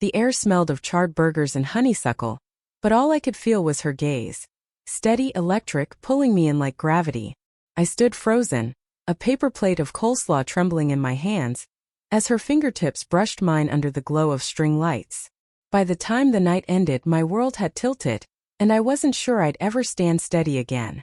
The air smelled of charred burgers and honeysuckle, but all I could feel was her gaze. Steady, electric, pulling me in like gravity. I stood frozen, a paper plate of coleslaw trembling in my hands, as her fingertips brushed mine under the glow of string lights. By the time the night ended, my world had tilted, and I wasn't sure I'd ever stand steady again.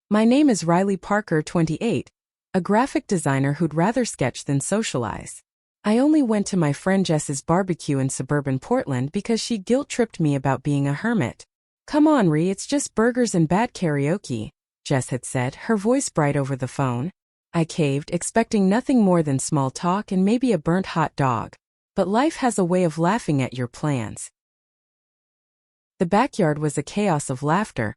My name is Riley Parker, 28, a graphic designer who'd rather sketch than socialize. I only went to my friend Jess's barbecue in suburban Portland because she guilt-tripped me about being a hermit. "Come on, Ree, it's just burgers and bad karaoke," Jess had said, her voice bright over the phone. I caved, expecting nothing more than small talk and maybe a burnt hot dog. But life has a way of laughing at your plans. The backyard was a chaos of laughter,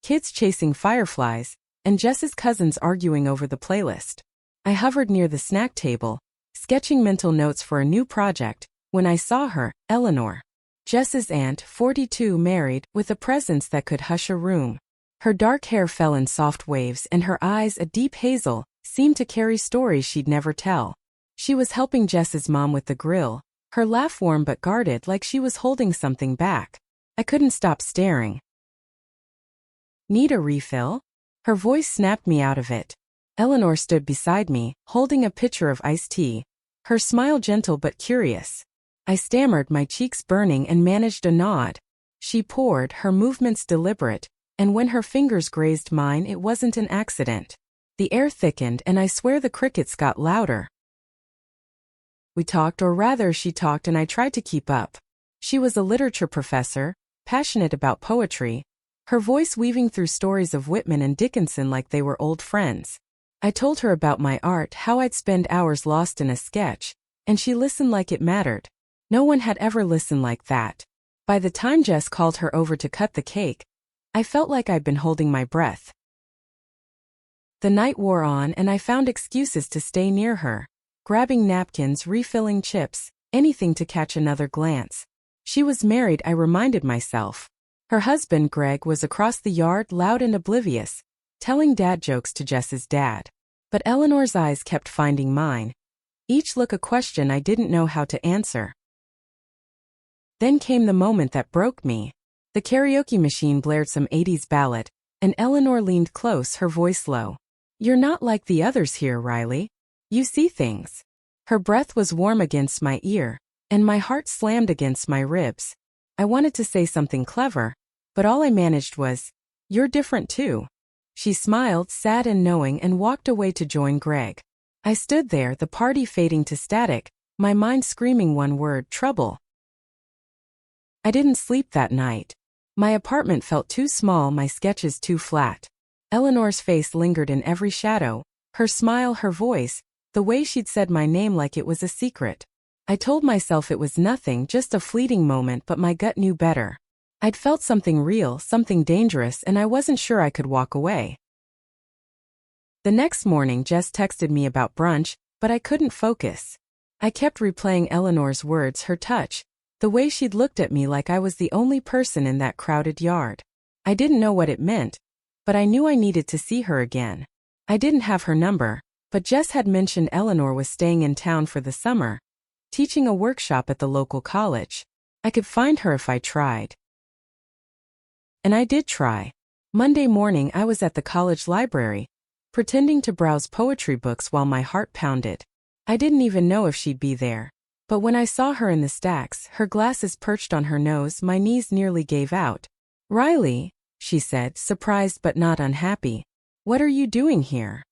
kids chasing fireflies, and Jess's cousins arguing over the playlist. I hovered near the snack table, sketching mental notes for a new project, when I saw her, Eleanor. Jess's aunt, 42, married, with a presence that could hush a room. Her dark hair fell in soft waves and her eyes, a deep hazel, seemed to carry stories she'd never tell. She was helping Jess's mom with the grill, her laugh warm but guarded like she was holding something back. I couldn't stop staring. "Need a refill?" Her voice snapped me out of it. Eleanor stood beside me, holding a pitcher of iced tea, her smile gentle but curious. I stammered, my cheeks burning, and managed a nod. She poured, her movements deliberate, and when her fingers grazed mine, it wasn't an accident. The air thickened, and I swear the crickets got louder. We talked, or rather she talked, and I tried to keep up. She was a literature professor, passionate about poetry, her voice weaving through stories of Whitman and Dickinson like they were old friends. I told her about my art, how I'd spend hours lost in a sketch, and she listened like it mattered. No one had ever listened like that. By the time Jess called her over to cut the cake, I felt like I'd been holding my breath. The night wore on, and I found excuses to stay near her, grabbing napkins, refilling chips, anything to catch another glance. She was married, I reminded myself. Her husband, Greg, was across the yard, loud and oblivious, telling dad jokes to Jess's dad. But Eleanor's eyes kept finding mine, each look a question I didn't know how to answer. Then came the moment that broke me. The karaoke machine blared some 80s ballad, and Eleanor leaned close, her voice low. "You're not like the others here, Riley. You see things." Her breath was warm against my ear, and my heart slammed against my ribs. I wanted to say something clever, but all I managed was, "You're different too." She smiled, sad and knowing, and walked away to join Greg. I stood there, the party fading to static, my mind screaming one word: trouble. I didn't sleep that night. My apartment felt too small, my sketches too flat. Eleanor's face lingered in every shadow, her smile, her voice, the way she'd said my name like it was a secret. I told myself it was nothing, just a fleeting moment, but my gut knew better. I'd felt something real, something dangerous, and I wasn't sure I could walk away. The next morning, Jess texted me about brunch, but I couldn't focus. I kept replaying Eleanor's words, her touch, the way she'd looked at me like I was the only person in that crowded yard. I didn't know what it meant, but I knew I needed to see her again. I didn't have her number, but Jess had mentioned Eleanor was staying in town for the summer, teaching a workshop at the local college. I could find her if I tried. And I did try. Monday morning I was at the college library, pretending to browse poetry books while my heart pounded. I didn't even know if she'd be there. But when I saw her in the stacks, her glasses perched on her nose, my knees nearly gave out. "Riley," she said, surprised but not unhappy. "What are you doing here?"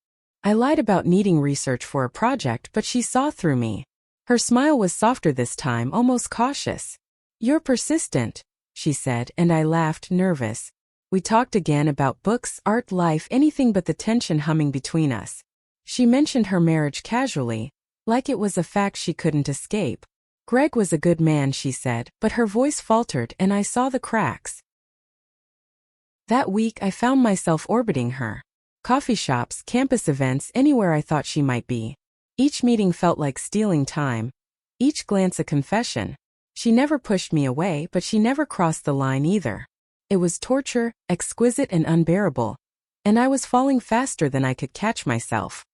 I lied about needing research for a project, but she saw through me. Her smile was softer this time, almost cautious. "You're persistent," she said, and I laughed, nervous. We talked again about books, art, life, anything but the tension humming between us. She mentioned her marriage casually, like it was a fact she couldn't escape. Greg was a good man, she said, but her voice faltered and I saw the cracks. That week I found myself orbiting her. Coffee shops, campus events, anywhere I thought she might be. Each meeting felt like stealing time. Each glance a confession. She never pushed me away, but she never crossed the line either. It was torture, exquisite and unbearable. And I was falling faster than I could catch myself.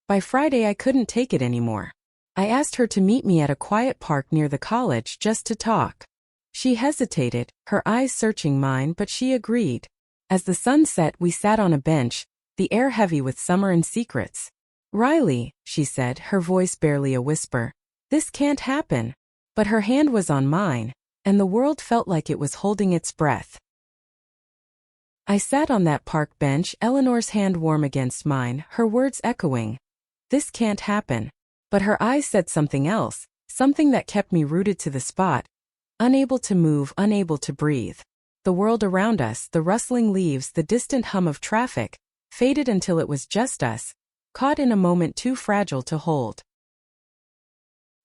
By Friday I couldn't take it anymore. I asked her to meet me at a quiet park near the college just to talk. She hesitated, her eyes searching mine, but she agreed. As the sun set, we sat on a bench, the air heavy with summer and secrets. "Riley," she said, her voice barely a whisper, "this can't happen." But her hand was on mine, and the world felt like it was holding its breath. I sat on that park bench, Eleanor's hand warm against mine, her words echoing. This can't happen. But her eyes said something else, something that kept me rooted to the spot, unable to move, unable to breathe. The world around us, the rustling leaves, the distant hum of traffic, faded until it was just us, caught in a moment too fragile to hold.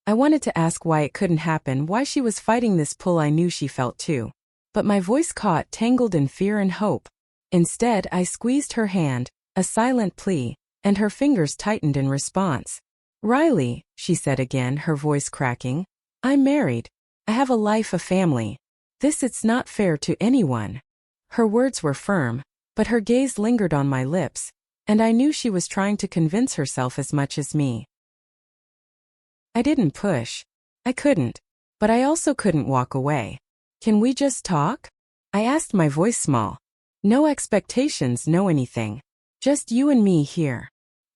I wanted to ask why it couldn't happen, why she was fighting this pull I knew she felt too. But my voice caught, tangled in fear and hope. Instead, I squeezed her hand, a silent plea, and her fingers tightened in response. "Riley," she said again, her voice cracking, "I'm married. I have a life, a family. It's not fair to anyone." Her words were firm, but her gaze lingered on my lips, and I knew she was trying to convince herself as much as me. I didn't push. I couldn't. But I also couldn't walk away. "Can we just talk?" I asked, my voice small. "No expectations, no anything. Just you and me here."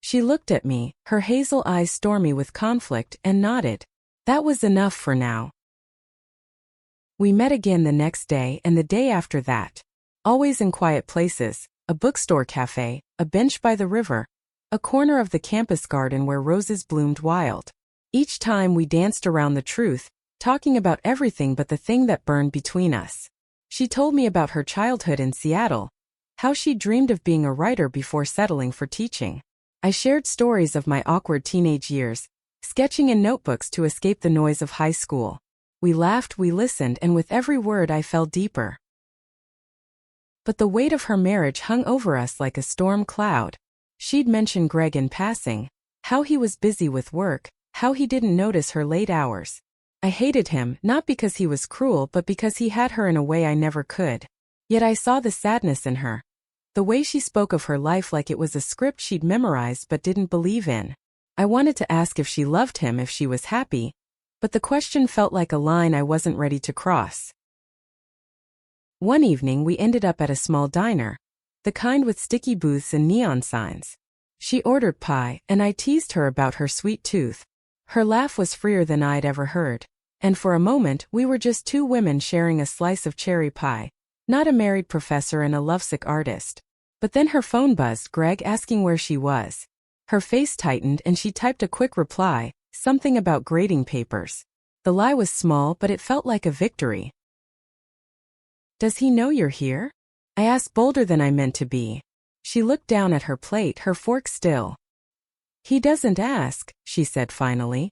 She looked at me, her hazel eyes stormy with conflict, and nodded. That was enough for now. We met again the next day and the day after that. Always in quiet places, a bookstore cafe, a bench by the river, a corner of the campus garden where roses bloomed wild. Each time we danced around the truth, talking about everything but the thing that burned between us. She told me about her childhood in Seattle, how she dreamed of being a writer before settling for teaching. I shared stories of my awkward teenage years, sketching in notebooks to escape the noise of high school. We laughed, we listened, and with every word I fell deeper. But the weight of her marriage hung over us like a storm cloud. She'd mentioned Greg in passing, how he was busy with work, how he didn't notice her late hours. I hated him, not because he was cruel but because he had her in a way I never could. Yet I saw the sadness in her. The way she spoke of her life like it was a script she'd memorized but didn't believe in. I wanted to ask if she loved him, if she was happy, but the question felt like a line I wasn't ready to cross. One evening we ended up at a small diner, the kind with sticky booths and neon signs. She ordered pie, and I teased her about her sweet tooth. Her laugh was freer than I'd ever heard, and for a moment we were just two women sharing a slice of cherry pie, not a married professor and a lovesick artist. But then her phone buzzed, Greg asking where she was. Her face tightened and she typed a quick reply, something about grading papers. The lie was small, but it felt like a victory. "Does he know you're here?" I asked, bolder than I meant to be. She looked down at her plate, her fork still. "He doesn't ask," she said finally.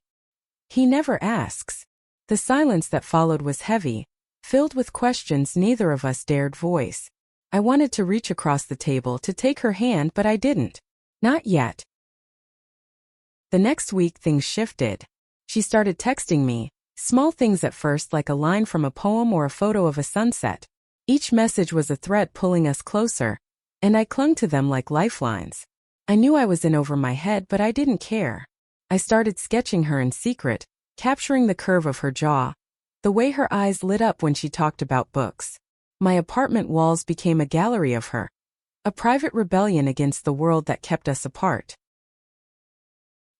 "He never asks." The silence that followed was heavy, filled with questions neither of us dared voice. I wanted to reach across the table to take her hand, but I didn't. Not yet. The next week things shifted. She started texting me, small things at first like a line from a poem or a photo of a sunset. Each message was a thread pulling us closer, and I clung to them like lifelines. I knew I was in over my head, but I didn't care. I started sketching her in secret, capturing the curve of her jaw, the way her eyes lit up when she talked about books. My apartment walls became a gallery of her, a private rebellion against the world that kept us apart.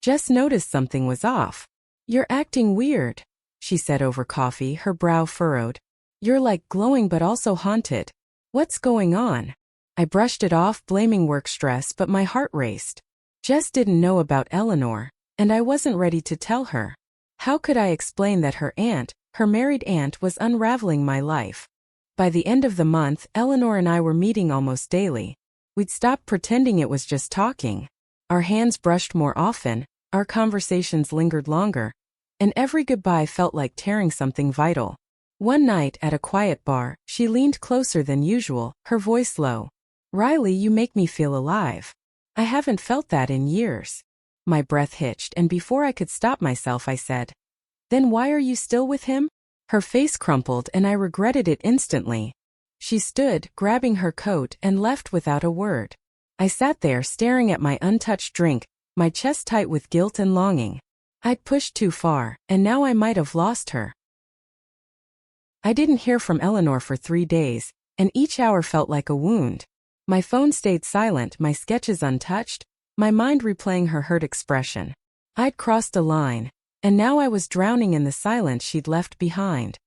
Jess noticed something was off. "You're acting weird," she said over coffee, her brow furrowed. "You're like glowing but also haunted. What's going on?" I brushed it off, blaming work stress, but my heart raced. Jess didn't know about Eleanor, and I wasn't ready to tell her. How could I explain that her aunt, her married aunt, was unraveling my life? By the end of the month, Eleanor and I were meeting almost daily. We'd stopped pretending it was just talking. Our hands brushed more often, our conversations lingered longer, and every goodbye felt like tearing something vital. One night at a quiet bar, she leaned closer than usual, her voice low. "Riley, you make me feel alive. I haven't felt that in years." My breath hitched, and before I could stop myself I said, "Then why are you still with him?" Her face crumpled and I regretted it instantly. She stood, grabbing her coat, and left without a word. I sat there staring at my untouched drink, my chest tight with guilt and longing. I'd pushed too far, and now I might have lost her. I didn't hear from Eleanor for 3 days, and each hour felt like a wound. My phone stayed silent, my sketches untouched, my mind replaying her hurt expression. I'd crossed a line, and now I was drowning in the silence she'd left behind.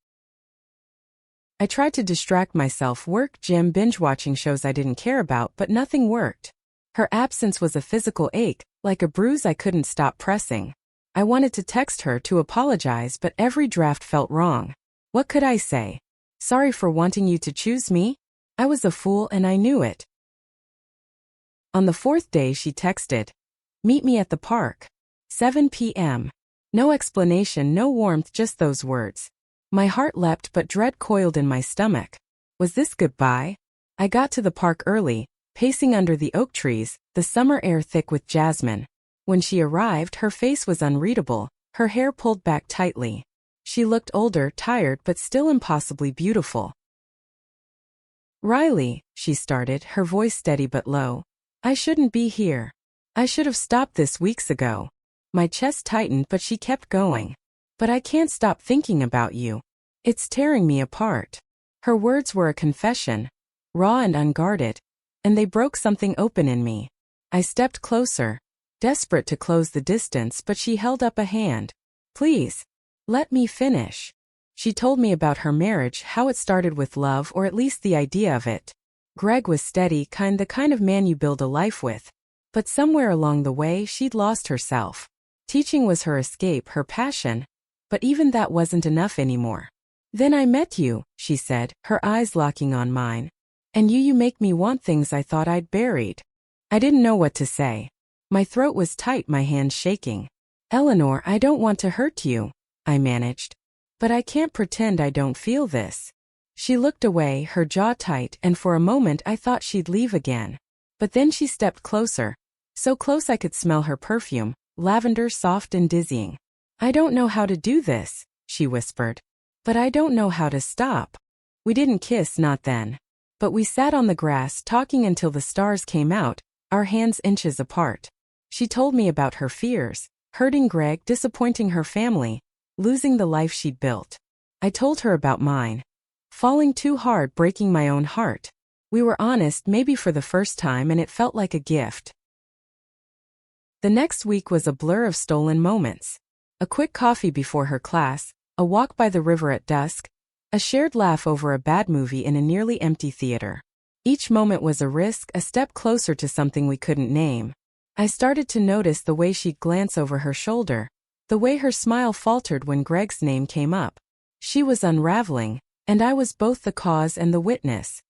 I tried to distract myself, work, gym, binge-watching shows I didn't care about, but nothing worked. Her absence was a physical ache, like a bruise I couldn't stop pressing. I wanted to text her to apologize, but every draft felt wrong. What could I say? Sorry for wanting you to choose me? I was a fool and I knew it. On the 4th day she texted, "Meet me at the park. 7 p.m. No explanation, no warmth, just those words. My heart leapt but dread coiled in my stomach. Was this goodbye? I got to the park early, pacing under the oak trees, the summer air thick with jasmine. When she arrived, her face was unreadable, her hair pulled back tightly. She looked older, tired, but still impossibly beautiful. "Riley," she started, her voice steady but low. "I shouldn't be here. I should have stopped this weeks ago." My chest tightened, but she kept going. "But I can't stop thinking about you. It's tearing me apart." Her words were a confession, raw and unguarded, and they broke something open in me. I stepped closer, desperate to close the distance, but she held up a hand. "Please, let me finish." She told me about her marriage, how it started with love, or at least the idea of it. Greg was steady, the kind of man you build a life with. But somewhere along the way she'd lost herself. Teaching was her escape, her passion, but even that wasn't enough anymore. "Then I met you," she said, her eyes locking on mine. "And you make me want things I thought I'd buried." I didn't know what to say. My throat was tight, my hands shaking. "Eleanor, I don't want to hurt you," I managed. "But I can't pretend I don't feel this." She looked away, her jaw tight, and for a moment I thought she'd leave again. But then she stepped closer, so close I could smell her perfume, lavender, soft and dizzying. "I don't know how to do this," she whispered. "But I don't know how to stop." We didn't kiss, not then. But we sat on the grass talking until the stars came out, our hands inches apart. She told me about her fears, hurting Greg, disappointing her family, losing the life she'd built. I told her about mine. Falling too hard, breaking my own heart. We were honest, maybe for the first time, and it felt like a gift. The next week was a blur of stolen moments. A quick coffee before her class, a walk by the river at dusk, a shared laugh over a bad movie in a nearly empty theater. Each moment was a risk, a step closer to something we couldn't name. I started to notice the way she'd glance over her shoulder, the way her smile faltered when Greg's name came up. She was unraveling, and I was both the cause and the witness.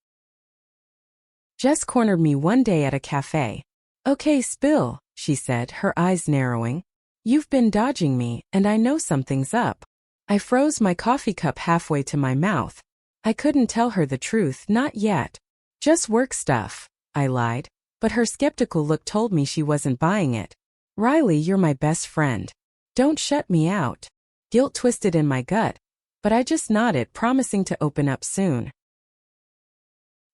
Jess cornered me one day at a cafe. "Okay, spill," she said, her eyes narrowing. "You've been dodging me, and I know something's up." I froze, my coffee cup halfway to my mouth. I couldn't tell her the truth, not yet. "Just work stuff," I lied, but her skeptical look told me she wasn't buying it. "Riley, you're my best friend. Don't shut me out." Guilt twisted in my gut, but I just nodded, promising to open up soon.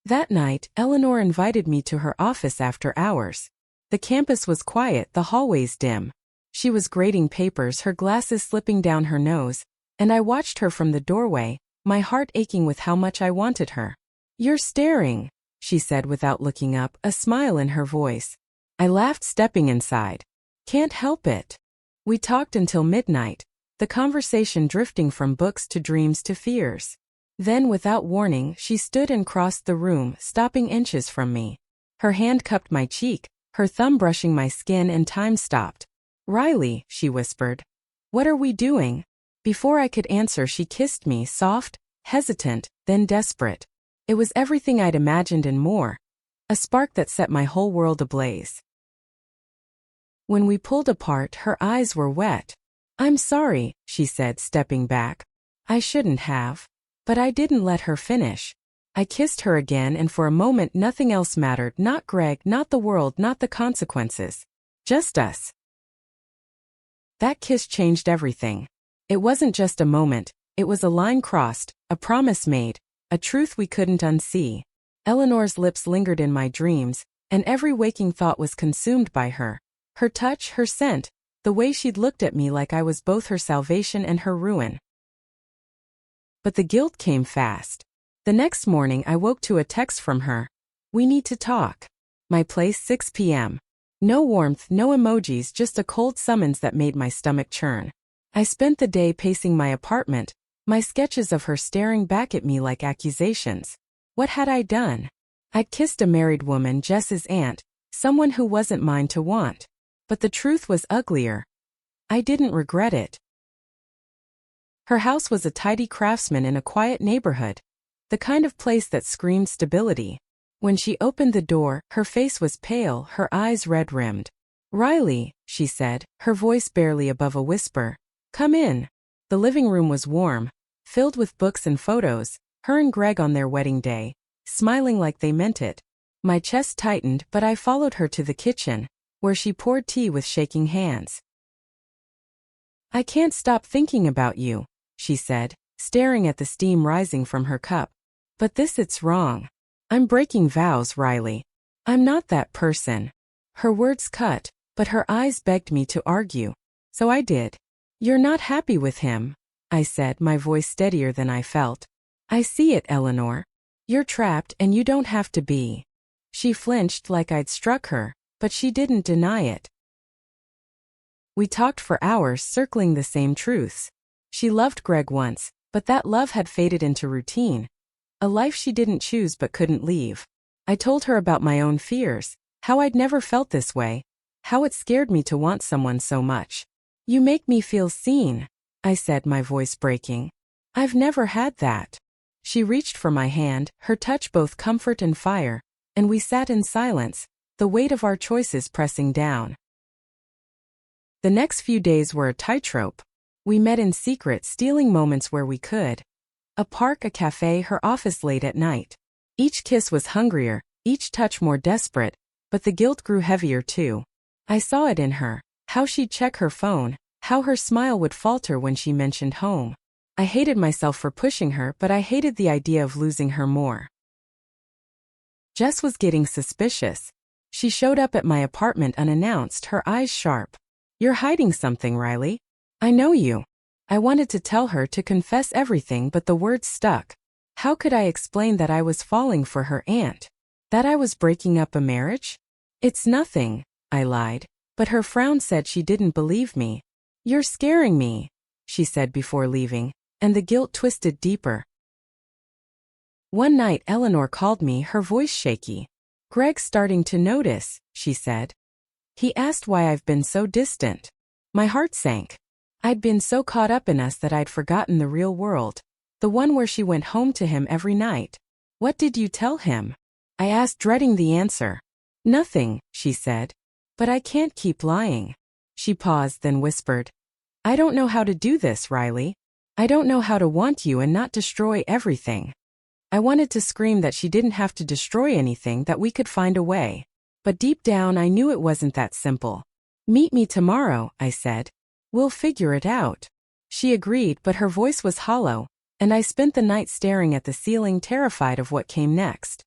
That night, Eleanor invited me to her office after hours. The campus was quiet, the hallways dim. She was grading papers, her glasses slipping down her nose, and I watched her from the doorway, my heart aching with how much I wanted her. "You're staring," she said without looking up, a smile in her voice. I laughed, stepping inside. "Can't help it." We talked until midnight, the conversation drifting from books to dreams to fears. Then, without warning, she stood and crossed the room, stopping inches from me. Her hand cupped my cheek, her thumb brushing my skin, and time stopped. "Riley," she whispered. "What are we doing?" Before I could answer, she kissed me, soft, hesitant, then desperate. It was everything I'd imagined and more. A spark that set my whole world ablaze. When we pulled apart, her eyes were wet. "I'm sorry," she said, stepping back. "I shouldn't have." But I didn't let her finish. I kissed her again, and for a moment nothing else mattered, not Greg, not the world, not the consequences. Just us. That kiss changed everything. It wasn't just a moment, it was a line crossed, a promise made, a truth we couldn't unsee. Eleanor's lips lingered in my dreams, and every waking thought was consumed by her. Her touch, her scent, the way she'd looked at me like I was both her salvation and her ruin. But the guilt came fast. The next morning I woke to a text from her. "We need to talk. My place 6 p.m. No warmth, no emojis, just a cold summons that made my stomach churn. I spent the day pacing my apartment, my sketches of her staring back at me like accusations. What had I done? I'd kissed a married woman, Jess's aunt, someone who wasn't mine to want. But the truth was uglier. I didn't regret it. Her house was a tidy craftsman in a quiet neighborhood, the kind of place that screamed stability. When she opened the door, her face was pale, her eyes red-rimmed. "Riley," she said, her voice barely above a whisper. "Come in." The living room was warm, filled with books and photos, her and Greg on their wedding day, smiling like they meant it. My chest tightened, but I followed her to the kitchen, where she poured tea with shaking hands. "I can't stop thinking about you," she said, staring at the steam rising from her cup. "But it's wrong. I'm breaking vows, Riley. I'm not that person." Her words cut, but her eyes begged me to argue. So I did. "You're not happy with him," I said, my voice steadier than I felt. "I see it, Eleanor. You're trapped and you don't have to be." She flinched like I'd struck her, but she didn't deny it. We talked for hours, circling the same truths. She loved Greg once, but that love had faded into routine. A life she didn't choose but couldn't leave. I told her about my own fears, how I'd never felt this way, how it scared me to want someone so much. "You make me feel seen," I said, my voice breaking. "I've never had that." She reached for my hand, her touch both comfort and fire, and we sat in silence, the weight of our choices pressing down. The next few days were a tightrope. We met in secret, stealing moments where we could. A park, a cafe, her office late at night. Each kiss was hungrier, each touch more desperate, but the guilt grew heavier too. I saw it in her, how she'd check her phone, how her smile would falter when she mentioned home. I hated myself for pushing her, but I hated the idea of losing her more. Jess was getting suspicious. She showed up at my apartment unannounced, her eyes sharp. "You're hiding something, Riley. I know you." I wanted to tell her, to confess everything, but the words stuck. How could I explain that I was falling for her aunt? That I was breaking up a marriage? "It's nothing," I lied, but her frown said she didn't believe me. "You're scaring me," she said before leaving, and the guilt twisted deeper. One night Eleanor called me, her voice shaky. "Greg's starting to notice," she said. "He asked why I've been so distant." My heart sank. I'd been so caught up in us that I'd forgotten the real world, the one where she went home to him every night. "What did you tell him?" I asked, dreading the answer. "Nothing," she said. "But I can't keep lying." She paused, then whispered, "I don't know how to do this, Riley. I don't know how to want you and not destroy everything." I wanted to scream that she didn't have to destroy anything, that we could find a way. But deep down I knew it wasn't that simple. "Meet me tomorrow," I said. "We'll figure it out." She agreed, but her voice was hollow, and I spent the night staring at the ceiling, terrified of what came next.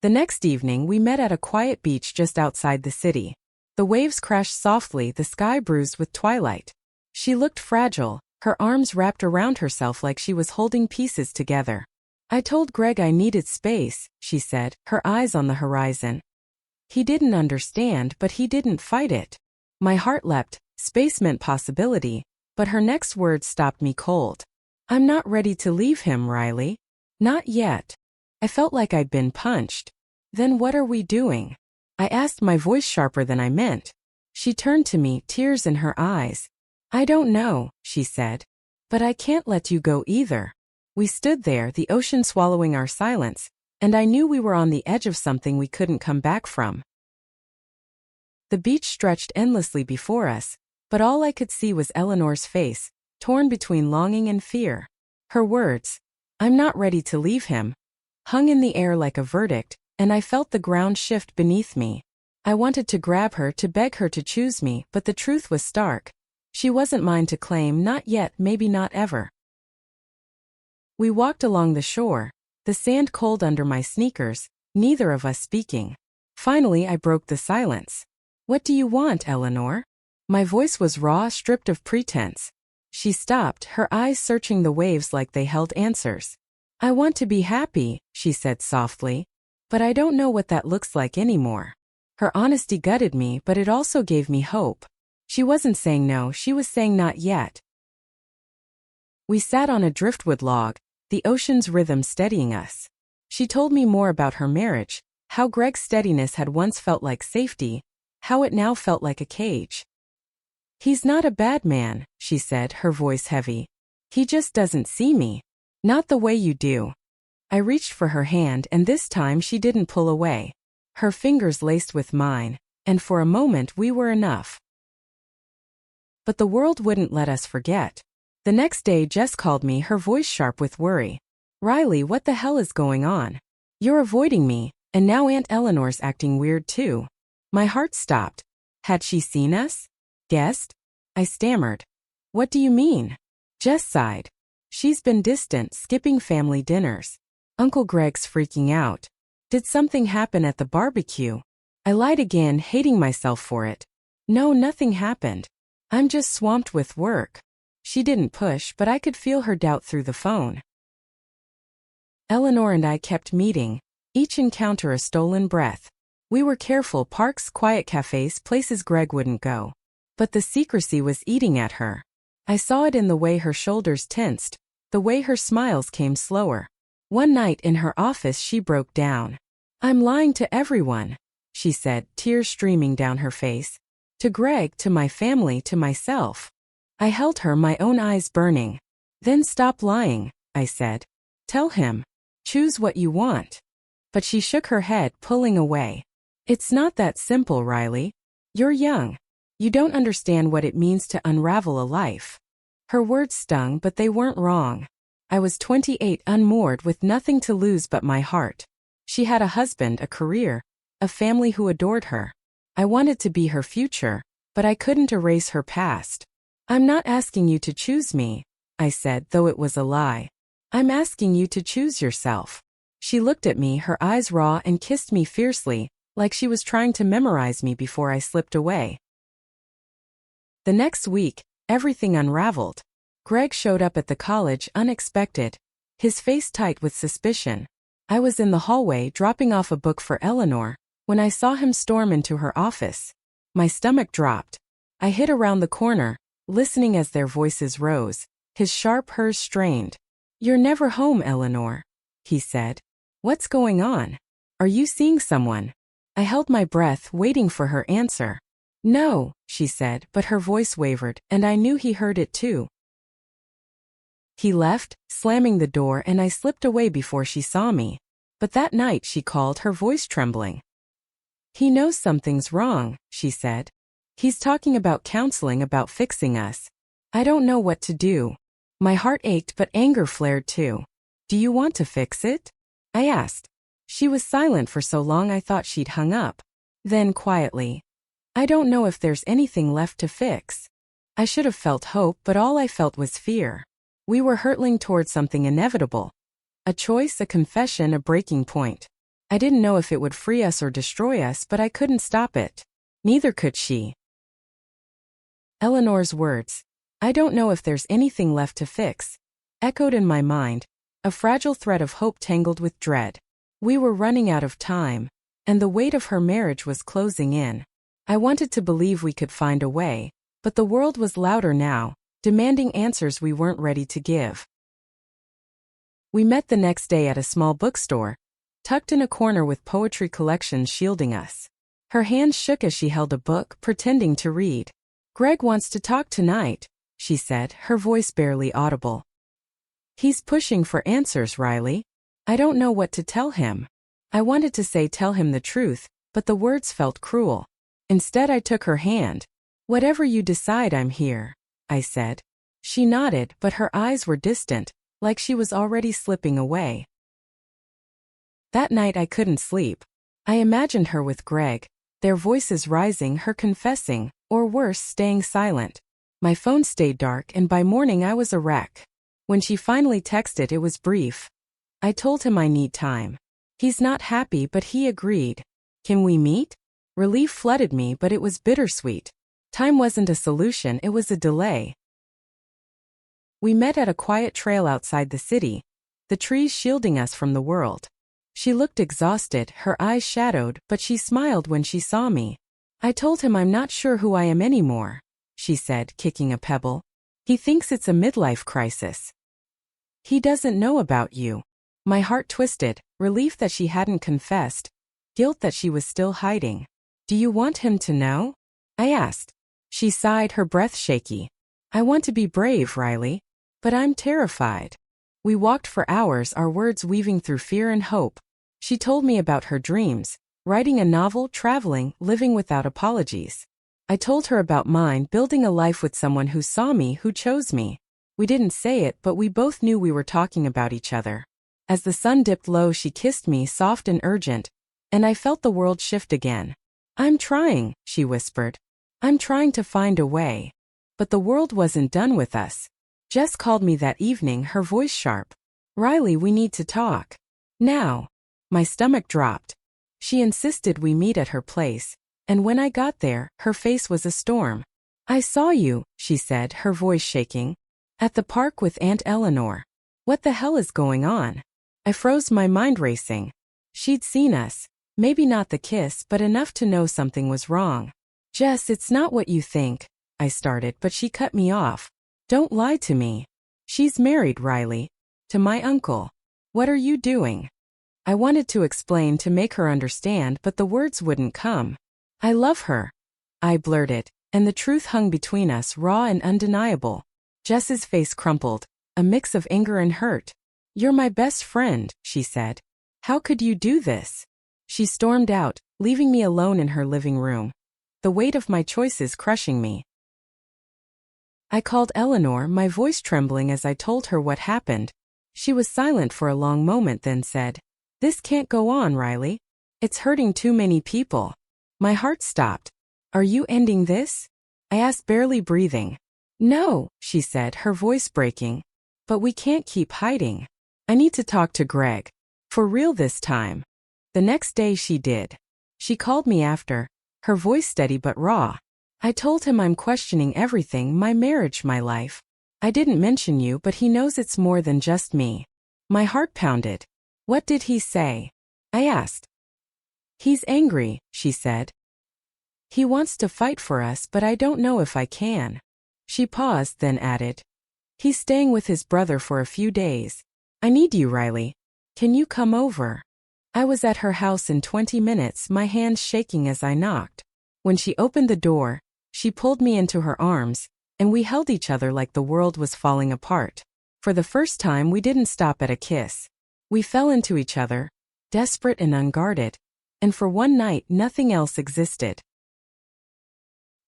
The next evening we met at a quiet beach just outside the city. The waves crashed softly, the sky bruised with twilight. She looked fragile, her arms wrapped around herself like she was holding pieces together. "I told Greg I needed space," she said, her eyes on the horizon. "He didn't understand, but he didn't fight it." My heart leapt. Space meant possibility, but her next words stopped me cold. "I'm not ready to leave him, Riley. Not yet." I felt like I'd been punched. "Then what are we doing?" I asked, my voice sharper than I meant. She turned to me, tears in her eyes. "I don't know," she said. "But I can't let you go either." We stood there, the ocean swallowing our silence, and I knew we were on the edge of something we couldn't come back from. The beach stretched endlessly before us, but all I could see was Eleanor's face, torn between longing and fear. Her words, "I'm not ready to leave him," hung in the air like a verdict, and I felt the ground shift beneath me. I wanted to grab her, to beg her to choose me, but the truth was stark. She wasn't mine to claim, not yet, maybe not ever. We walked along the shore, the sand cold under my sneakers, neither of us speaking. Finally I broke the silence. "What do you want, Eleanor?" My voice was raw, stripped of pretense. She stopped, her eyes searching the waves like they held answers. I want to be happy, she said softly. But I don't know what that looks like anymore. Her honesty gutted me, but it also gave me hope. She wasn't saying no, she was saying not yet. We sat on a driftwood log, the ocean's rhythm steadying us. She told me more about her marriage, how Greg's steadiness had once felt like safety, how it now felt like a cage. He's not a bad man, she said, her voice heavy. He just doesn't see me. Not the way you do. I reached for her hand, and this time she didn't pull away. Her fingers laced with mine, and for a moment we were enough. But the world wouldn't let us forget. The next day Jess called me, her voice sharp with worry. Riley, what the hell is going on? You're avoiding me, and now Aunt Eleanor's acting weird too. My heart stopped. Had she seen us? Guessed? I stammered. What do you mean? Jess sighed. She's been distant, skipping family dinners. Uncle Greg's freaking out. Did something happen at the barbecue? I lied again, hating myself for it. No, nothing happened. I'm just swamped with work. She didn't push, but I could feel her doubt through the phone. Eleanor and I kept meeting, each encounter a stolen breath. We were careful, parks, quiet cafes, places Greg wouldn't go. But the secrecy was eating at her. I saw it in the way her shoulders tensed, the way her smiles came slower. One night in her office she broke down. I'm lying to everyone, she said, tears streaming down her face. To Greg, to my family, to myself. I held her, my own eyes burning. Then stop lying, I said. Tell him. Choose what you want. But she shook her head, pulling away. It's not that simple, Riley. You're young. You don't understand what it means to unravel a life. Her words stung, but they weren't wrong. I was 28, unmoored, with nothing to lose but my heart. She had a husband, a career, a family who adored her. I wanted to be her future, but I couldn't erase her past. I'm not asking you to choose me, I said, though it was a lie. I'm asking you to choose yourself. She looked at me, her eyes raw, and kissed me fiercely, like she was trying to memorize me before I slipped away. The next week, everything unraveled. Greg showed up at the college unexpected, his face tight with suspicion. I was in the hallway dropping off a book for Eleanor when I saw him storm into her office. My stomach dropped. I hid around the corner, listening as their voices rose, his sharp, hers strained. You're never home, Eleanor, he said. What's going on? Are you seeing someone? I held my breath, waiting for her answer. No, she said, but her voice wavered, and I knew he heard it too. He left, slamming the door, and I slipped away before she saw me. But that night she called, her voice trembling. He knows something's wrong, she said. He's talking about counseling, about fixing us. I don't know what to do. My heart ached, but anger flared too. Do you want to fix it? I asked. She was silent for so long I thought she'd hung up. Then quietly, I don't know if there's anything left to fix. I should have felt hope, but all I felt was fear. We were hurtling towards something inevitable. A choice, a confession, a breaking point. I didn't know if it would free us or destroy us, but I couldn't stop it. Neither could she. Eleanor's words, I don't know if there's anything left to fix, echoed in my mind, a fragile thread of hope tangled with dread. We were running out of time, and the weight of her marriage was closing in. I wanted to believe we could find a way, but the world was louder now, demanding answers we weren't ready to give. We met the next day at a small bookstore, tucked in a corner with poetry collections shielding us. Her hands shook as she held a book, pretending to read. Greg wants to talk tonight, she said, her voice barely audible. He's pushing for answers, Riley. I don't know what to tell him. I wanted to say tell him the truth, but the words felt cruel. Instead I took her hand. Whatever you decide, I'm here, I said. She nodded, but her eyes were distant, like she was already slipping away. That night I couldn't sleep. I imagined her with Greg, their voices rising, her confessing, or worse, staying silent. My phone stayed dark, and by morning I was a wreck. When she finally texted, it was brief. I told him I need time. He's not happy, but he agreed. Can we meet? Relief flooded me, but it was bittersweet. Time wasn't a solution, it was a delay. We met at a quiet trail outside the city, the trees shielding us from the world. She looked exhausted, her eyes shadowed, but she smiled when she saw me. I told him I'm not sure who I am anymore, she said, kicking a pebble. He thinks it's a midlife crisis. He doesn't know about you. My heart twisted, relief that she hadn't confessed, guilt that she was still hiding. Do you want him to know? I asked. She sighed, her breath shaky. I want to be brave, Riley, but I'm terrified. We walked for hours, our words weaving through fear and hope. She told me about her dreams, writing a novel, traveling, living without apologies. I told her about mine, building a life with someone who saw me, who chose me. We didn't say it, but we both knew we were talking about each other. As the sun dipped low, she kissed me, soft and urgent, and I felt the world shift again. I'm trying, she whispered. I'm trying to find a way. But the world wasn't done with us. Jess called me that evening, her voice sharp. Riley, we need to talk. Now. My stomach dropped. She insisted we meet at her place, and when I got there, her face was a storm. I saw you, she said, her voice shaking. At the park with Aunt Eleanor. What the hell is going on? I froze, my mind racing. She'd seen us. Maybe not the kiss, but enough to know something was wrong. Jess, it's not what you think, I started, but she cut me off. Don't lie to me. She's married, Riley. To my uncle. What are you doing? I wanted to explain, to make her understand, but the words wouldn't come. I love her, I blurted, and the truth hung between us, raw and undeniable. Jess's face crumpled, a mix of anger and hurt. You're my best friend, she said. How could you do this? She stormed out, leaving me alone in her living room. The weight of my choices crushing me. I called Eleanor, my voice trembling as I told her what happened. She was silent for a long moment, then said, This can't go on, Riley. It's hurting too many people. My heart stopped. Are you ending this? I asked, barely breathing. No, she said, her voice breaking. But we can't keep hiding. I need to talk to Greg. For real this time. The next day she did. She called me after, her voice steady but raw. I told him I'm questioning everything, my marriage, my life. I didn't mention you, but he knows it's more than just me. My heart pounded. What did he say? I asked. He's angry, she said. He wants to fight for us, but I don't know if I can. She paused, then added. He's staying with his brother for a few days. I need you, Riley. Can you come over? I was at her house in 20 minutes, my hands shaking as I knocked. When she opened the door, she pulled me into her arms, and we held each other like the world was falling apart. For the first time, we didn't stop at a kiss. We fell into each other, desperate and unguarded, and for one night nothing else existed.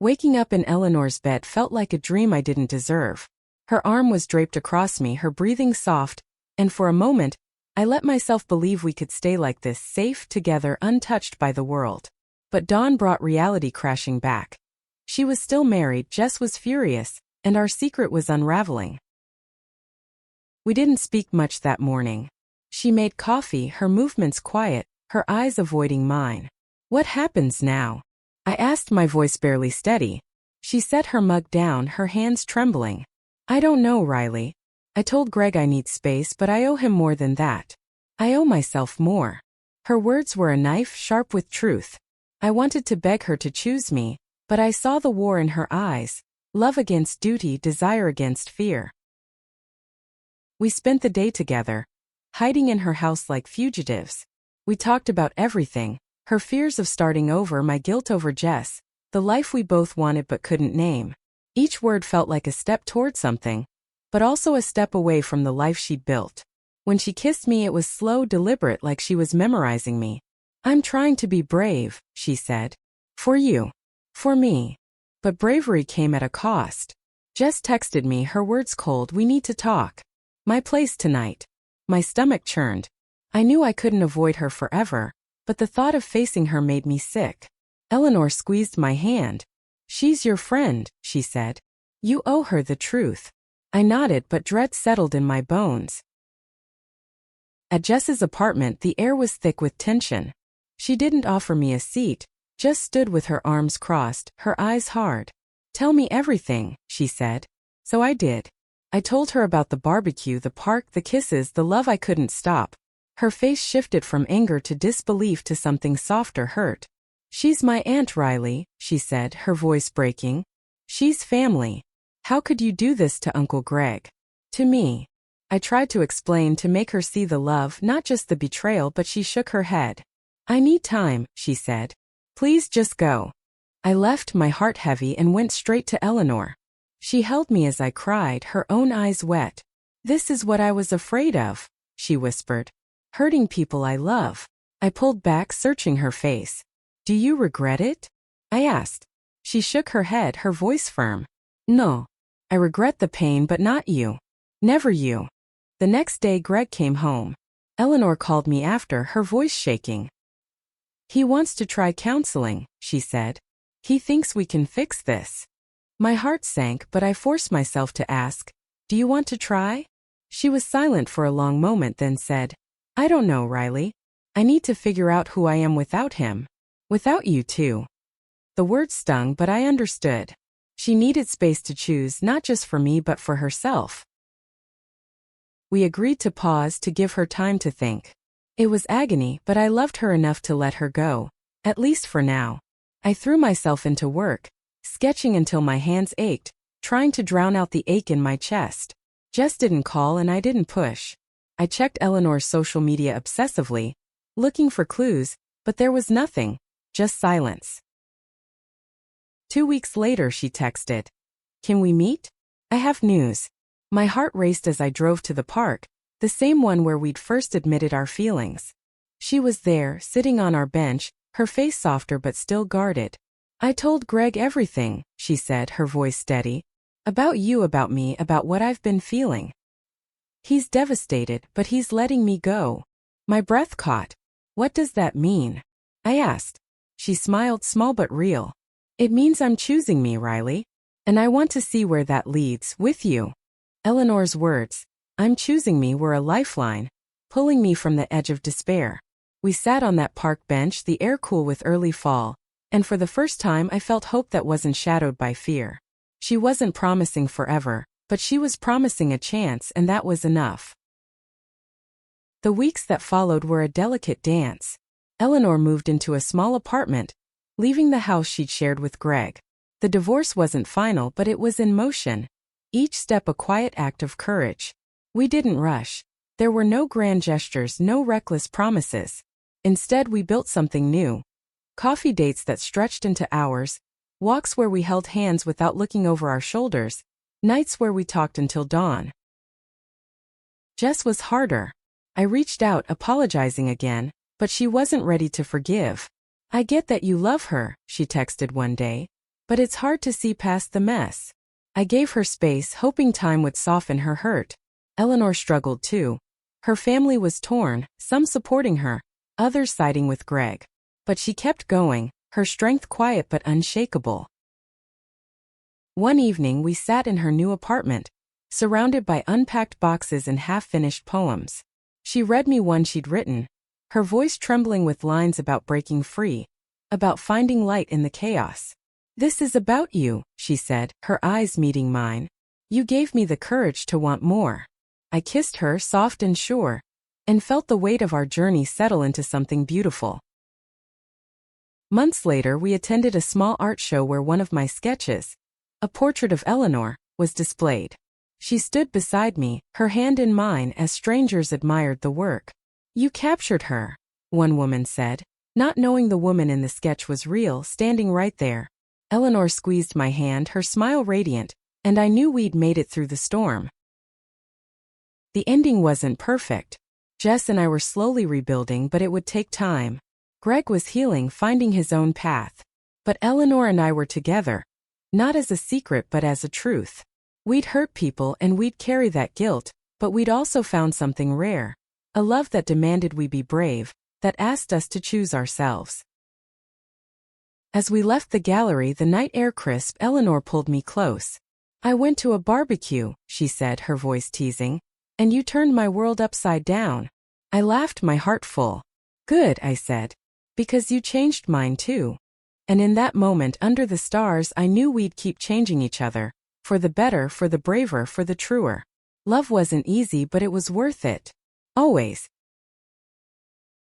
Waking up in Eleanor's bed felt like a dream I didn't deserve. Her arm was draped across me, her breathing soft, and for a moment, I let myself believe we could stay like this, safe together, untouched by the world. But dawn brought reality crashing back. She was still married, Jess was furious, and our secret was unraveling. We didn't speak much that morning. She made coffee, her movements quiet, her eyes avoiding mine. What happens now? I asked, my voice barely steady. She set her mug down, her hands trembling. I don't know, Riley. I told Greg I need space, but I owe him more than that. I owe myself more. Her words were a knife, sharp with truth. I wanted to beg her to choose me, but I saw the war in her eyes, love against duty, desire against fear. We spent the day together, hiding in her house like fugitives. We talked about everything, her fears of starting over, my guilt over Jess, the life we both wanted but couldn't name. Each word felt like a step toward something, but also a step away from the life she'd built. When she kissed me, it was slow, deliberate, like she was memorizing me. I'm trying to be brave, she said. For you. For me. But bravery came at a cost. Jess texted me, her words cold, we need to talk. My place tonight. My stomach churned. I knew I couldn't avoid her forever, but the thought of facing her made me sick. Eleanor squeezed my hand. She's your friend, she said. You owe her the truth. I nodded, but dread settled in my bones. At Jess's apartment, the air was thick with tension. She didn't offer me a seat, just stood with her arms crossed, her eyes hard. Tell me everything, she said. So I did. I told her about the barbecue, the park, the kisses, the love I couldn't stop. Her face shifted from anger to disbelief to something softer, hurt. She's my Aunt Riley, she said, her voice breaking. She's family. How could you do this to Uncle Greg? To me. I tried to explain, to make her see the love, not just the betrayal, but she shook her head. I need time, she said. Please just go. I left, my heart heavy, and went straight to Eleanor. She held me as I cried, her own eyes wet. This is what I was afraid of, she whispered. Hurting people I love. I pulled back, searching her face. Do you regret it? I asked. She shook her head, her voice firm. No. I regret the pain, but not you. Never you. The next day Greg came home. Eleanor called me after, her voice shaking. He wants to try counseling, she said. He thinks we can fix this. My heart sank, but I forced myself to ask, do you want to try? She was silent for a long moment, then said, I don't know, Riley. I need to figure out who I am without him. Without you too. The words stung, but I understood. She needed space to choose, not just for me but for herself. We agreed to pause, to give her time to think. It was agony, but I loved her enough to let her go, at least for now. I threw myself into work, sketching until my hands ached, trying to drown out the ache in my chest. Jess didn't call and I didn't push. I checked Eleanor's social media obsessively, looking for clues, but there was nothing, just silence. 2 weeks later she texted, Can we meet? I have news. My heart raced as I drove to the park, the same one where we'd first admitted our feelings. She was there, sitting on our bench, her face softer but still guarded. I told Greg everything, she said, her voice steady. About you, about me, about what I've been feeling. He's devastated, but he's letting me go. My breath caught. What does that mean? I asked. She smiled, small but real. It means I'm choosing me, Riley. And I want to see where that leads, with you. Eleanor's words, I'm choosing me, were a lifeline, pulling me from the edge of despair. We sat on that park bench, the air cool with early fall, and for the first time I felt hope that wasn't shadowed by fear. She wasn't promising forever, but she was promising a chance, and that was enough. The weeks that followed were a delicate dance. Eleanor moved into a small apartment, leaving the house she'd shared with Greg. The divorce wasn't final, but it was in motion. Each step a quiet act of courage. We didn't rush. There were no grand gestures, no reckless promises. Instead, we built something new. Coffee dates that stretched into hours, walks where we held hands without looking over our shoulders, nights where we talked until dawn. Jess was harder. I reached out, apologizing again, but she wasn't ready to forgive. I get that you love her, she texted one day, but it's hard to see past the mess. I gave her space, hoping time would soften her hurt. Eleanor struggled too. Her family was torn, some supporting her, others siding with Greg. But she kept going, her strength quiet but unshakable. One evening we sat in her new apartment, surrounded by unpacked boxes and half-finished poems. She read me one she'd written, her voice trembling with lines about breaking free, about finding light in the chaos. This is about you, she said, her eyes meeting mine. You gave me the courage to want more. I kissed her, soft and sure, and felt the weight of our journey settle into something beautiful. Months later we attended a small art show where one of my sketches, a portrait of Eleanor, was displayed. She stood beside me, her hand in mine as strangers admired the work. You captured her, one woman said, not knowing the woman in the sketch was real, standing right there. Eleanor squeezed my hand, her smile radiant, and I knew we'd made it through the storm. The ending wasn't perfect. Jess and I were slowly rebuilding, but it would take time. Greg was healing, finding his own path. But Eleanor and I were together, not as a secret but as a truth. We'd hurt people and we'd carry that guilt, but we'd also found something rare. A love that demanded we be brave, that asked us to choose ourselves. As we left the gallery, the night air crisp, Eleanor pulled me close. I went to a barbecue, she said, her voice teasing, and you turned my world upside down. I laughed, my heart full. Good, I said, because you changed mine too. And in that moment under the stars I knew we'd keep changing each other. For the better, for the braver, for the truer. Love wasn't easy, but it was worth it. Always.